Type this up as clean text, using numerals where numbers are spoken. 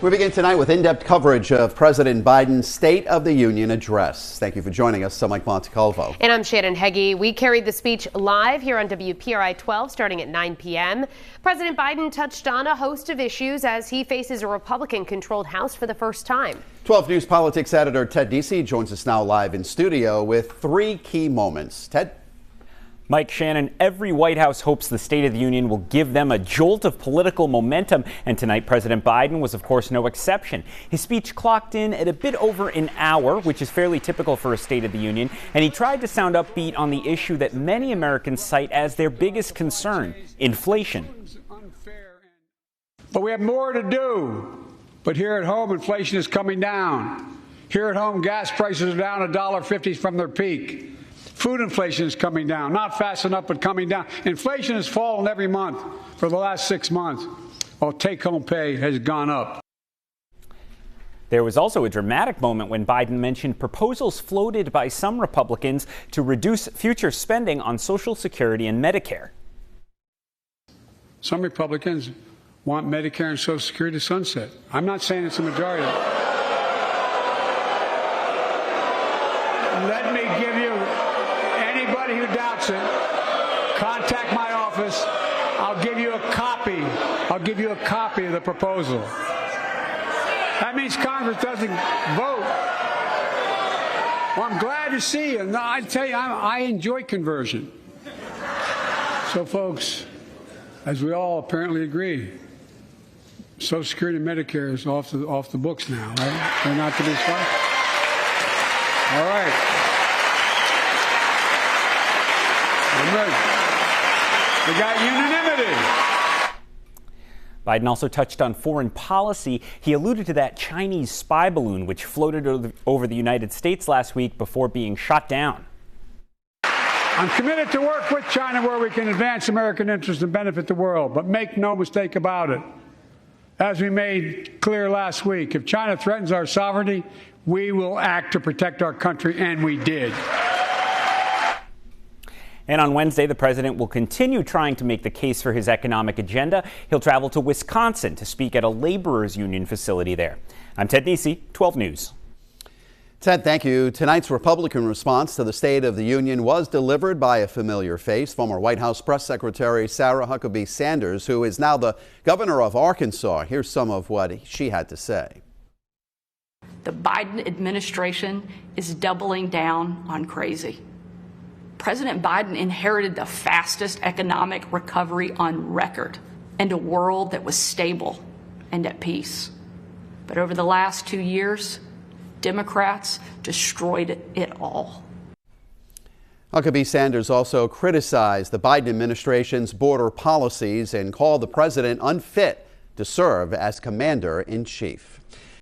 We begin tonight with in-depth coverage of President Biden's State of the Union address. Thank you for joining us. I'm Mike Montecalvo. And I'm Shannon Heggie. We carried the speech live here on WPRI 12 starting at 9 p.m. President Biden touched on a host of issues as he faces a Republican-controlled House for the first time. 12 News Politics editor Ted Deasy joins us now live in studio with three key moments. Ted? Mike, Shannon, every White House hopes the State of the Union will give them a jolt of political momentum, and tonight President Biden was, of course, no exception. His speech clocked in at a bit over an hour, which is fairly typical for a State of the Union, and he tried to sound upbeat on the issue that many Americans cite as their biggest concern, inflation. But we have more to do. But here at home, inflation is coming down. Here at home, gas prices are down $1.50 from their peak. Food inflation is coming down, not fast enough, but coming down. Inflation has fallen every month for the last 6 months, while take-home pay has gone up. There was also a dramatic moment when Biden mentioned proposals floated by some Republicans to reduce future spending on Social Security and Medicare. Some Republicans want Medicare and Social Security to sunset. I'm not saying it's a majority. Let me give you, anybody who doubts it, contact my office. I'll give you a copy. I'll give you a copy of the proposal. That means Congress doesn't vote. Well, I'm glad to see you. No, I tell you, I enjoy conversion. So, folks, as we all apparently agree, Social Security and Medicare is off the books now, right? They're not to be swiped. All right. I'm ready. We got unanimity. Biden also touched on foreign policy. He alluded to that Chinese spy balloon which floated over the United States last week before being shot down. I'm committed to work with China where we can advance American interests and benefit the world. But make no mistake about it. As we made clear last week, if China threatens our sovereignty, we will act to protect our country, and we did. And on Wednesday, the president will continue trying to make the case for his economic agenda. He'll travel to Wisconsin to speak at a laborers' union facility there. I'm Ted Deasy, 12 News. Ted, thank you. Tonight's Republican response to the State of the Union was delivered by a familiar face, former White House Press Secretary Sarah Huckabee Sanders, who is now the governor of Arkansas. Here's some of what she had to say. The Biden administration is doubling down on crazy. President Biden inherited the fastest economic recovery on record and a world that was stable and at peace. But over the last 2 years, Democrats destroyed it all. Huckabee Sanders also criticized the Biden administration's border policies and called the president unfit to serve as commander-in-chief.